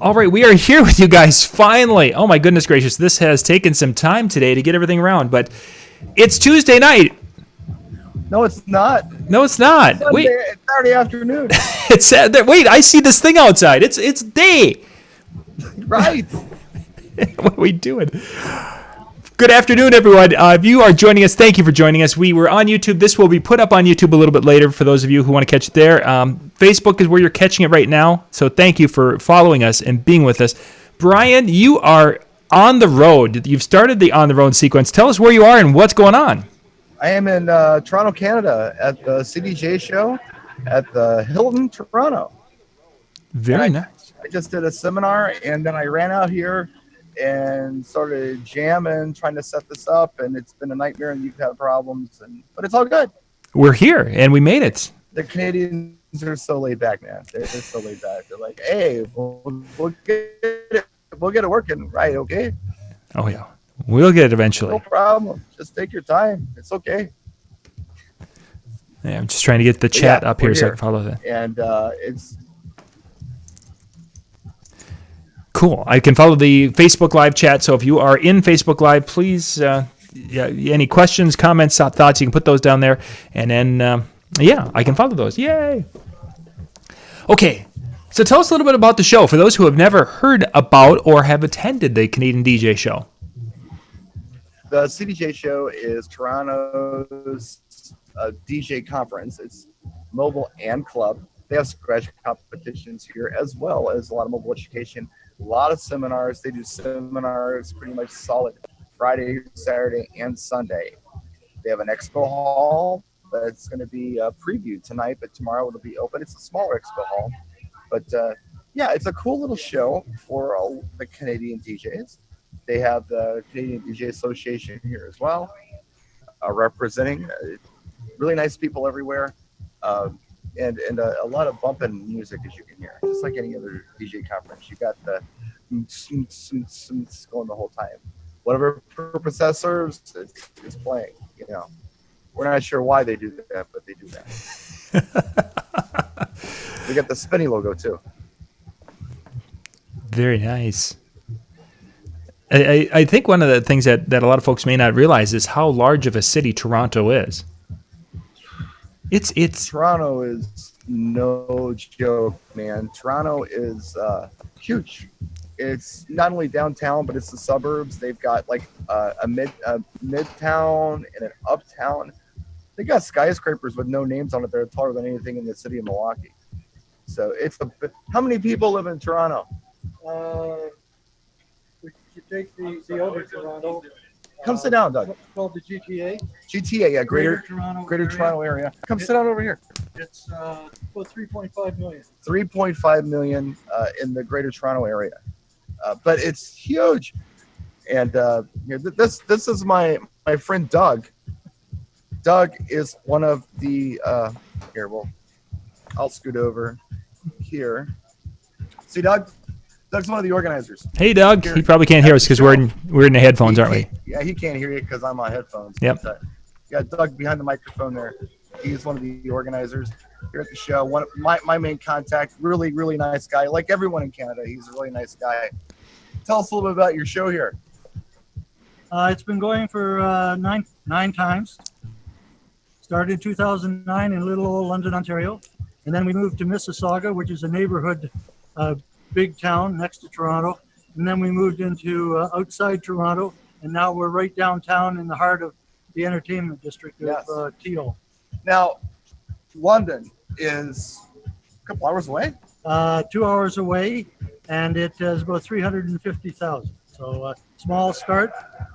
All right, we are here with you guys finally. Oh my goodness gracious, this has taken some time today to get everything around, but it's Tuesday night. No, it's not. No, it's not. Sunday, Wait, it's Saturday afternoon. it's wait. I see this thing outside. It's day. Right. What are we doing? Good afternoon, everyone. If you are joining us, thank you for joining us. We were on YouTube. This will be put up on YouTube a little bit later for those of you who want to catch it there. Facebook is where you're catching it right now. So thank you for following us and being with us. Brian, you are on the road. You've started the on the road sequence. Tell us where you are and what's going on. I am in Toronto, Canada at the CDJ show at the Hilton, Toronto. Very nice. I just did a seminar and then I ran out here and started jamming, trying to set this up, and it's been a nightmare and you've had problems, but it's all good. We're here and we made it. The Canadians are so laid back, man. They're so laid back. They're like, hey, we'll get it working, right? Okay. Oh yeah, we'll get it eventually. No problem. Just take your time. It's okay. Yeah, I'm just trying to get the chat up here so I can follow that. And it's cool. I can follow the Facebook Live chat. So if you are in Facebook Live, please, any questions, comments, thoughts, you can put those down there. And then, I can follow those. Yay. Okay. So tell us a little bit about the show for those who have never heard about or have attended the Canadian DJ show. The CDJ show is Toronto's DJ conference. It's mobile and club. They have scratch competitions here as well as a lot of mobile education. A lot of seminars. They do seminars pretty much solid Friday, Saturday, and Sunday. They have an expo hall that's going to be previewed tonight, but tomorrow it'll be open. It's a smaller expo hall. But it's a cool little show for all the Canadian DJs. They have the Canadian DJ Association here as well, representing really nice people everywhere. And a lot of bumping music, as you can hear, just like any other DJ conference. You got the going the whole time. Whatever purpose that serves, it's playing. You know, we're not sure why they do that, but they do that. We got the Spinny logo too. Very nice. I think one of the things that a lot of folks may not realize is how large of a city Toronto is. It's Toronto is no joke, man. Toronto is huge. It's not only downtown, but it's the suburbs. They've got like a midtown and an uptown. They got skyscrapers with no names on it. They're taller than anything in the city of Milwaukee. So how many people live in Toronto? If you take the other Toronto. Come sit down, Doug. Called the GTA. GTA, yeah, Greater Toronto Toronto area. Come sit down over here. It's about 3.5 million. 3.5 million in the Greater Toronto area, but it's huge. And this is my friend Doug. Doug is one of the I'll scoot over here. See, Doug. Doug's one of the organizers. Hey, Doug. He probably can't hear us because we're in the headphones, aren't we? Yeah, he can't hear you because I'm on headphones. Yep. But, you got Doug behind the microphone there. He's one of the organizers here at the show. My main contact, really, really nice guy. Like everyone in Canada, he's a really nice guy. Tell us a little bit about your show here. It's been going for nine times. Started in 2009 in little old London, Ontario. And then we moved to Mississauga, which is a neighborhood big town next to Toronto, and then we moved into outside Toronto, and now we're right downtown in the heart of the entertainment district of Teal. Now, London is a couple hours away? 2 hours away, and it is about 350,000. So small start,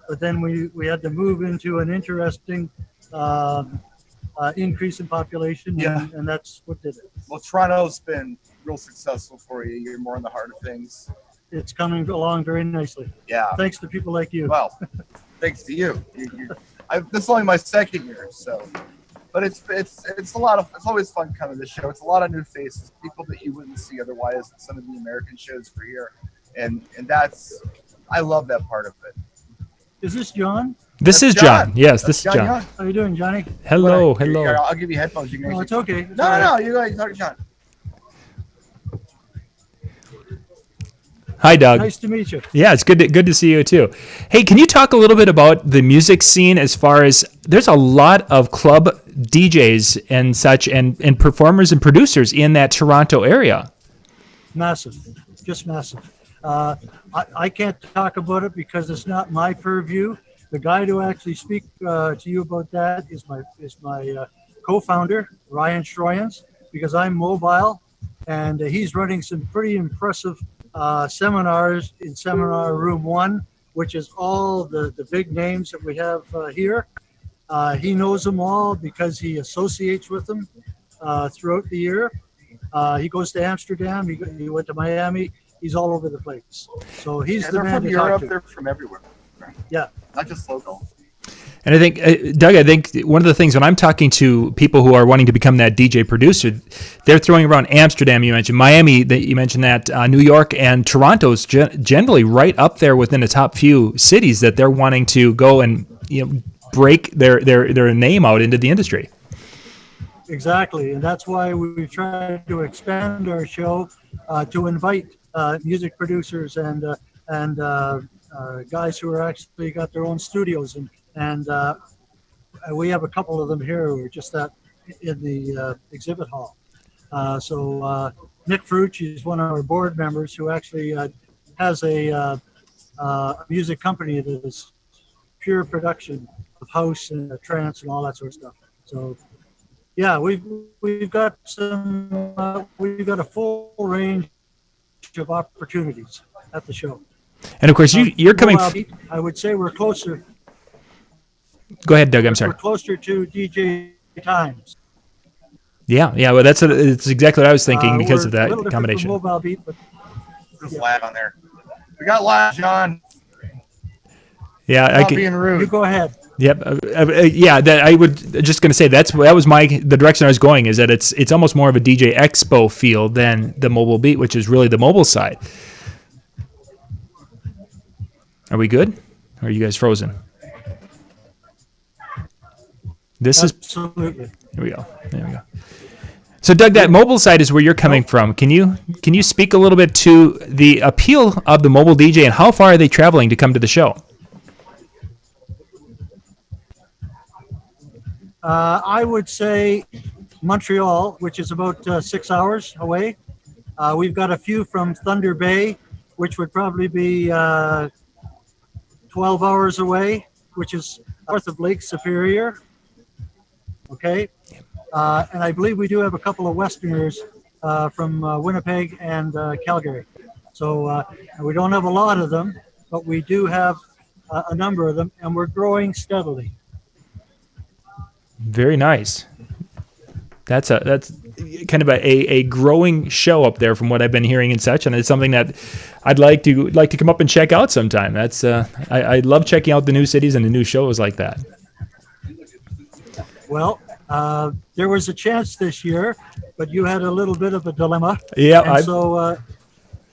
but then we had to move into an interesting increase in population, and that's what did it. Well, Toronto's been real successful for you. You're more in the heart of things. It's coming along very nicely. Yeah. Thanks to people like you. Well, thanks to you. This is only my second year, so. But it's always fun coming to this show. It's a lot of new faces, people that you wouldn't see otherwise at some of the American shows for here, and I love that part of it. Is this John? This is John. Yes, this is John. How are you doing, Johnny? Hello. Here, I'll give you headphones. You can it's okay. No, you go ahead and talk to John. Hi, Doug. Nice to meet you. Yeah, it's good to see you too. Hey, can you talk a little bit about the music scene as far as there's a lot of club DJs and such and performers and producers in that Toronto area? Massive, just massive. I can't talk about it because it's not my purview. The guy to actually speak to you about that is my co-founder, Ryan Schroyens, because I'm mobile, and he's running some pretty impressive seminars in Seminar Room 1, which is all the big names that we have here. He knows them all because he associates with them throughout the year. He goes to Amsterdam, he went to Miami, he's all over the place. So he's the they're man from to talk Europe, to. they're from everywhere. Yeah. Not just local. And I think, Doug, I think one of the things when I'm talking to people who are wanting to become that DJ producer, they're throwing around Amsterdam, you mentioned Miami, that you mentioned that New York and Toronto's generally right up there within the top few cities that they're wanting to go and break their name out into the industry. Exactly, and that's why we've tried to expand our show to invite music producers and guys who are actually got their own studios, and we have a couple of them here who are just in the exhibit hall. So Nick Frucci is one of our board members who actually has a music company that is pure production of house and trance and all that sort of stuff. So. Yeah, we've got a full range of opportunities at the show. And of course, you're coming. I would say we're closer. Go ahead, Doug. I'm sorry. We're closer to DJ Times. Yeah. Well, it's exactly what I was thinking because of that a little combination. From Mobile Beat, but There's lag on there. We got John. Yeah, Not being rude. you go ahead. Yep. I would just going to say that was the direction I was going, is that it's almost more of a DJ expo feel than the mobile beat, which is really the mobile side. Are we good? Or are you guys frozen? Absolutely. Here we go. There we go. So Doug, that mobile side is where you're coming from. Can you speak a little bit to the appeal of the mobile DJ and how far are they traveling to come to the show? I would say Montreal, which is about 6 hours away. We've got a few from Thunder Bay, which would probably be 12 hours away, which is north of Lake Superior. Okay. And I believe we do have a couple of Westerners from Winnipeg and Calgary. So we don't have a lot of them, but we do have a number of them, and we're growing steadily. Very nice. That's kind of a growing show up there from what I've been hearing and such, and it's something that I'd like to come up and check out sometime. That's I love checking out the new cities and the new shows like that. Well, there was a chance this year, but you had a little bit of a dilemma. Yeah. So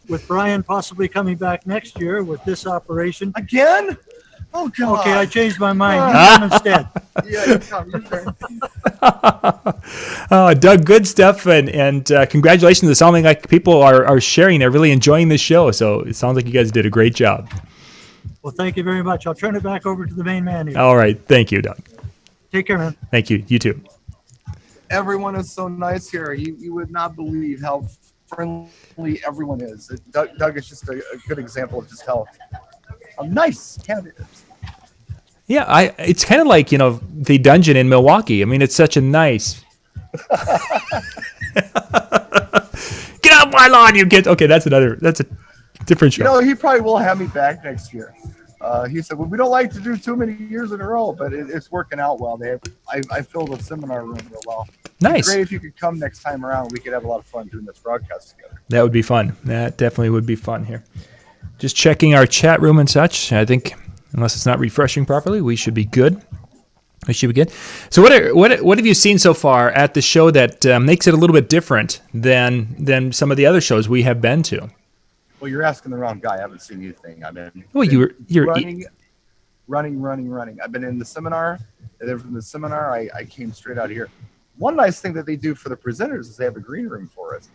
with Brian possibly coming back next year with this operation. Again? Oh, God. Okay, I changed my mind. You come instead. Yeah, you come. Your turn. Doug, good stuff, and congratulations. It's sounding like people are sharing. They're really enjoying this show, so it sounds like you guys did a great job. Well, thank you very much. I'll turn it back over to the main man here. All right. Thank you, Doug. Take care, man. Thank you. You too. Everyone is so nice here. You would not believe how friendly everyone is. Doug is just a good example of just how nice Canada is. Yeah, it's kind of like, the Dungeon in Milwaukee. I mean, it's such a nice. Get off my lawn, you kids. Okay, that's a different show. He probably will have me back next year. He said, well, we don't like to do too many years in a row, but it's working out well. I filled the seminar room real well. Nice. It'd be great if you could come next time around. We could have a lot of fun doing this broadcast together. That would be fun. That definitely would be fun here. Just checking our chat room and such. I think unless it's not refreshing properly, we should be good. So what have you seen so far at the show that makes it a little bit different than some of the other shows we have been to? Well, you're asking the wrong guy. I haven't seen anything. I've been running. I've been in the seminar, and then from the seminar, I came straight out here. One nice thing that they do for the presenters is they have a green room for us,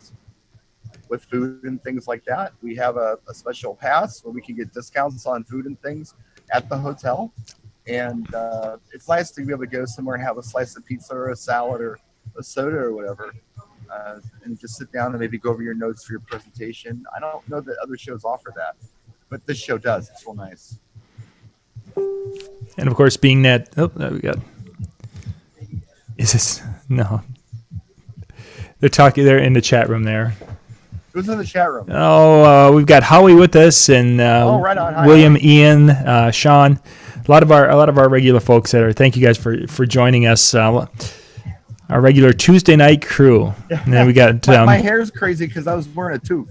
with food and things like that. We have a special pass where we can get discounts on food and things at the hotel. And it's nice to be able to go somewhere and have a slice of pizza or a salad or a soda or whatever, and just sit down and maybe go over your notes for your presentation. I don't know that other shows offer that, but this show does. It's real nice. And of course, being that, oh, there we go. Is this, no. They're talking, they're in the chat room there. Who's in the chat room? Oh, we've got Howie with us, and right on. Hi, William, Howie. Ian, Sean, a lot of our regular folks that are. Thank you guys for joining us. Our regular Tuesday night crew, and then we got my hair's crazy because I was wearing a toque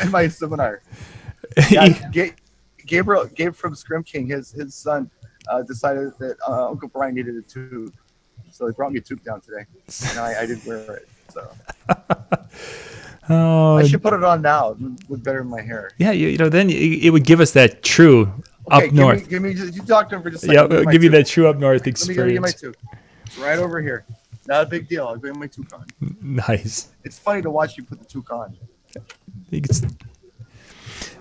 in my seminar. Yeah, Gabe from Scrim King, his son, decided that Uncle Brian needed a toque. So they brought me a toque down today, and I didn't wear it. So I should put it on now. It would look better in my hair. Yeah, you know, then it would give us that true up north. Give me you talk to him for just a second. Yeah, give you that true up north Let me get my experience. toque. It's right over here. Not a big deal. I'll get my toque on. Nice. It's funny to watch you put the toque on.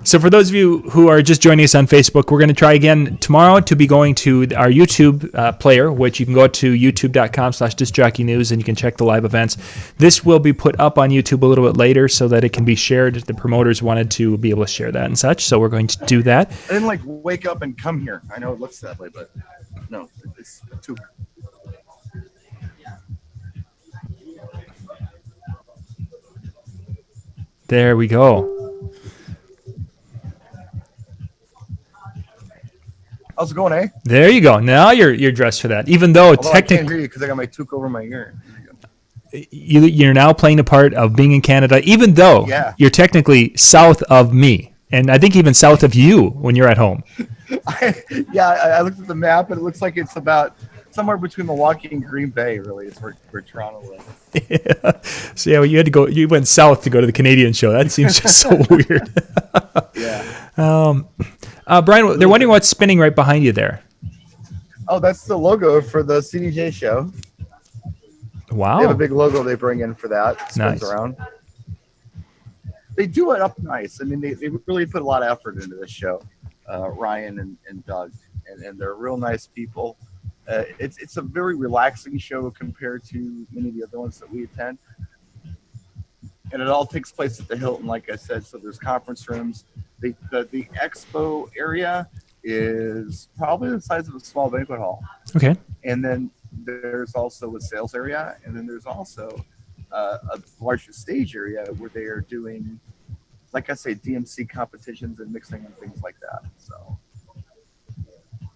So for those of you who are just joining us on Facebook, we're going to try again tomorrow to be going to our YouTube player, which you can go to youtube.com/discjockeynews, and you can check the live events. This will be put up on YouTube a little bit later so that it can be shared. The promoters wanted to be able to share that and such, so we're going to do that. I didn't like wake up and come here. I know it looks that way, but no, it's a toque. There we go. How's it going, eh? There you go. Now you're dressed for that. Even though Although I can't technically hear you because I got my toque over my ear. you're now playing the part of being in Canada, even though you're technically south of me, and I think even south of you when you're at home. I looked at the map, and it looks like it's about somewhere between Milwaukee and Green Bay. Really, is where Toronto is. Yeah. So yeah, well, you had to go. You went south to go to the Canadian show. That seems just so weird. Yeah. Brian, they're wondering what's spinning right behind you there. Oh, that's the logo for the CDJ show. Wow. They have a big logo they bring in for that. It spins Nice. around. They do it up nice. I mean, they really put a lot of effort into this show. Ryan and Doug, and they're real nice people. It's a very relaxing show compared to many of the other ones that we attend. And it all takes place at the Hilton, like I said. So there's conference rooms. The expo area is probably the size of a small banquet hall. Okay. And then there's also a sales area, and then there's also a larger stage area where they are doing, like I say, DMC competitions and mixing and things like that. So,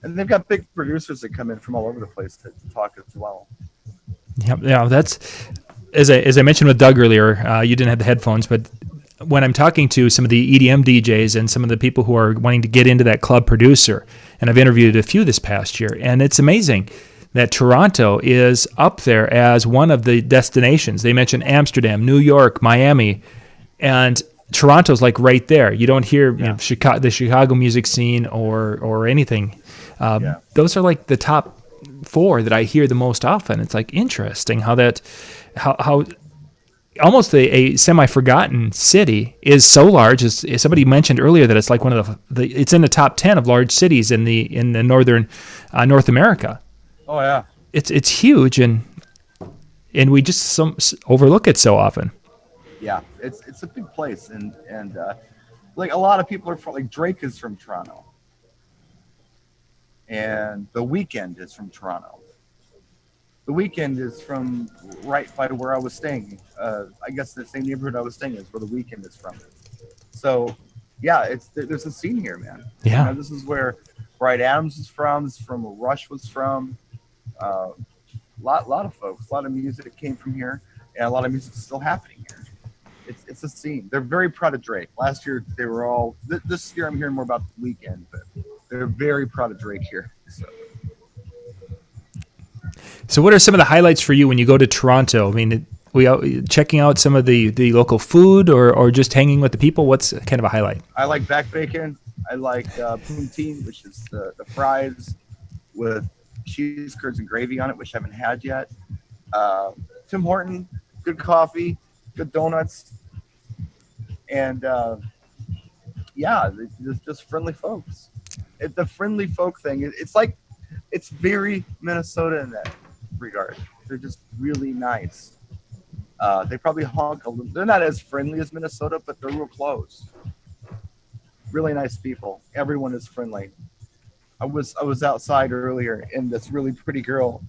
and they've got big producers that come in from all over the place to talk as well. Yeah, that's as I mentioned with Doug earlier. You didn't have the headphones, but when I'm talking to some of the EDM DJs and some of the people who are wanting to get into that club producer, and I've interviewed a few this past year, and it's amazing that Toronto is up there as one of the destinations. They mentioned Amsterdam, New York, Miami, and Toronto's like right there. You don't hear you know, the Chicago music scene or anything. Those are like the top four that I hear the most often. It's like interesting how almost a semi-forgotten city is so large. As somebody mentioned earlier, that it's like one of it's in the top 10 of large cities in the northern North America. Oh yeah, it's huge, and we just overlook it so often. Yeah, it's a big place, and like a lot of people are from, like Drake is from Toronto, and The Weeknd is from Toronto. The Weeknd is from right by where I was staying. I guess the same neighborhood I was staying is where The Weeknd is from. So, yeah, there's a scene here, man. Yeah. You know, this is where Bryan Adams is from. This is from where Rush was from. Lot of folks, a lot of music that came from here, and a lot of music is still happening here. It's a scene. They're very proud of Drake. Last year they were all. This year I'm hearing more about The Weeknd, but they're very proud of Drake here. So what are some of the highlights for you when you go to Toronto? I mean, checking out some of the local food or just hanging with the people? What's kind of a highlight? I like back bacon. I like poutine, which is the fries with cheese curds and gravy on it, which I haven't had yet. Tim Horton good coffee, good donuts, and yeah, they're just friendly folks. The friendly folk thing, it's like, it's very Minnesota in that regard. They're just really nice. They probably honk a little. They're not as friendly as Minnesota, but they're real close. Really nice people. Everyone is friendly. I was outside earlier, and this really pretty girl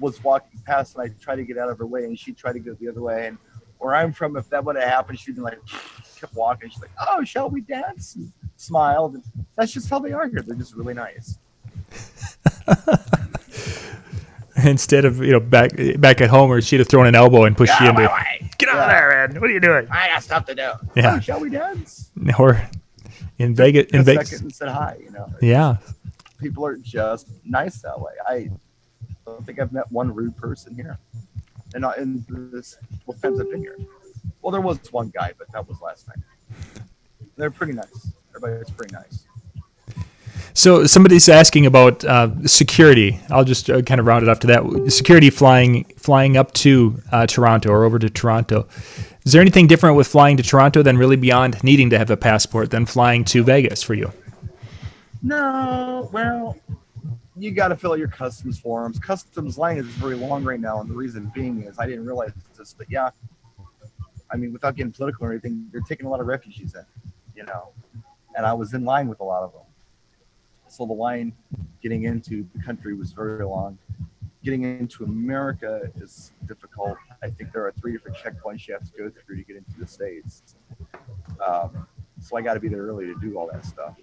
was walking past, and I tried to get out of her way, and she tried to go the other way. And where I'm from, if that would have happened, she'd been like, kept walking. She's like, "Oh, shall we dance?" And smiled. And that's just how they are here. They're just really nice. Instead of back at home, where she'd have thrown an elbow and pushed you into. Get out of Yeah. there, man! What are you doing? I got stuff to do. Yeah. Oh, shall we dance? Or in Vegas. In A Vegas. second and said hi. Yeah. People are just nice that way. I don't think I've met one rude person here, and not in this both times I've been here. Well, there was one guy, but that was last time. They're pretty nice. Everybody's pretty nice. So somebody's asking about security. I'll just kind of round it up to that. Security flying up to Toronto or over to Toronto. Is there anything different with flying to Toronto than really beyond needing to have a passport than flying to Vegas for you? No, well, you got to fill out your customs forms. Customs line is very long right now, and the reason being is I didn't realize this, but yeah, I mean, without getting political or anything, they're taking a lot of refugees in, and I was in line with a lot of them. So the line getting into the country was very long. Getting into America is difficult. I think there are 3 different checkpoints you have to go through to get into the States. So I got to be there early to do all that stuff.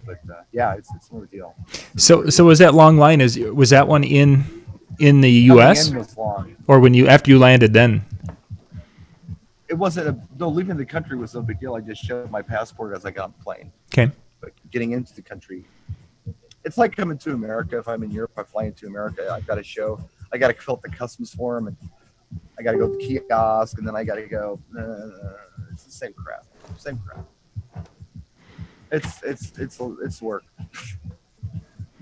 But yeah, it's no deal. So was that long line? Was that one in the U.S. Coming in was long. or after you landed then? It wasn't no leaving the country was no big deal. I just showed my passport as I got on the plane. Okay. But getting into the country, it's like coming to America. If I'm in Europe, I fly into America. I got to fill out the customs form, and I got to go to the kiosk, and then I got to go. It's the same crap. It's work.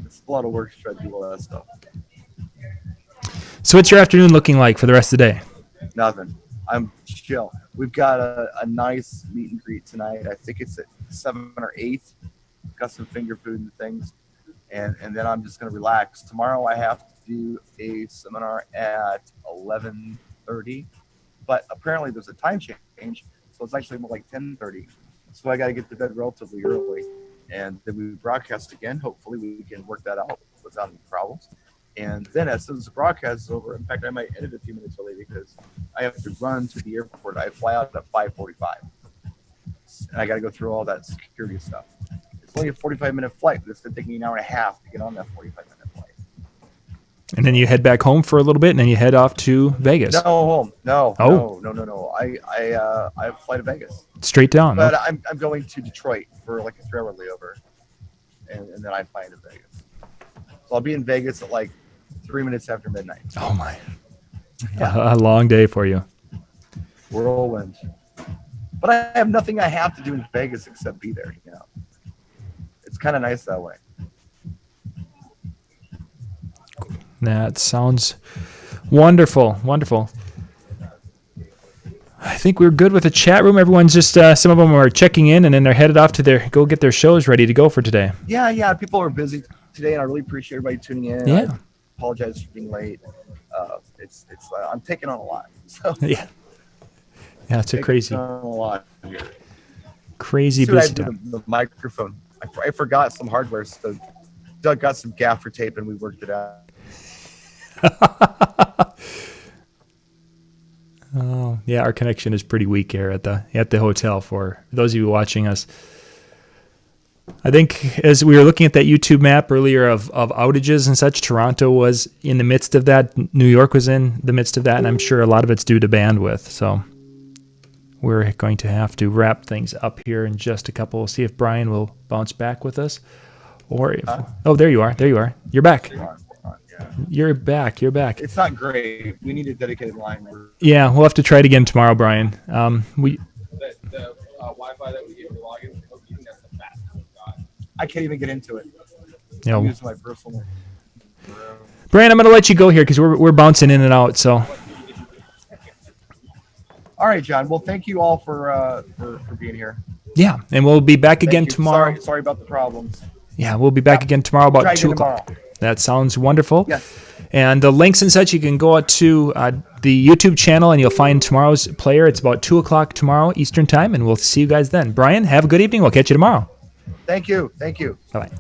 It's a lot of work to try to do all that stuff. So what's your afternoon looking like for the rest of the day? Nothing. I'm chill. We've got a nice meet and greet tonight. I think it's at 7 or 8. Got some finger food and things. And then I'm just going to relax. Tomorrow I have to do a seminar at 11:30. But apparently there's a time change. So it's actually more like 10:30. So I got to get to bed relatively early. And then we broadcast again. Hopefully we can work that out without any problems. And then as soon as the broadcast is over, in fact, I might edit a few minutes early because I have to run to the airport. I fly out at 5:45. And I got to go through all that security stuff. It's only a 45-minute flight, but it's going to take me an hour and a half to get on that 45-minute flight. And then you head back home for a little bit, and then you head off to Vegas. No, home. No. I fly to Vegas. Straight down. But Okay. I'm going to Detroit for like a 3-hour layover. And then I fly into Vegas. So I'll be in Vegas at like 3 minutes after midnight. Oh, my. A long day for you. Whirlwind. But I have nothing I have to do in Vegas except be there. It's kind of nice that way. That sounds wonderful. Wonderful. I think we're good with the chat room. Everyone's just, some of them are checking in, and then they're headed off to go get their shows ready to go for today. Yeah. People are busy today, and I really appreciate everybody tuning in. Yeah. I apologize for being late. I'm taking on a lot. So Yeah. Yeah, it's a taking on a lot here. crazy See what I busy did time. with the microphone. I forgot some hardware, so Doug got some gaffer tape, and we worked it out. Oh, yeah, our connection is pretty weak here at the hotel for those of you watching us. I think as we were looking at that YouTube map earlier of outages and such, Toronto was in the midst of that. New York was in the midst of that, and I'm sure a lot of it's due to bandwidth. So we're going to have to wrap things up here in just a couple. We'll see if Brian will bounce back with us. Or if, oh, there you are. There you are. You're back. Yeah. You're back. You're back. It's not great. We need a dedicated line. Yeah, we'll have to try it again tomorrow, Brian. We The Wi-Fi that we get for login, that's the fastest we've got. I can't even get into it. you know, I'm using my personal. Brian, I'm going to let you go here because we're bouncing in and out. So All right, John. Well, thank you all for being here. Yeah, and we'll be back Thank again you. tomorrow. Sorry about the problems. Yeah, we'll be back again tomorrow Try about again 2 o'clock. tomorrow. That sounds wonderful. Yes. And the links and such, you can go out to the YouTube channel and you'll find tomorrow's player. It's about 2 o'clock tomorrow Eastern time, and we'll see you guys then. Brian, have a good evening. We'll catch you tomorrow. Thank you. Thank you. Bye-bye.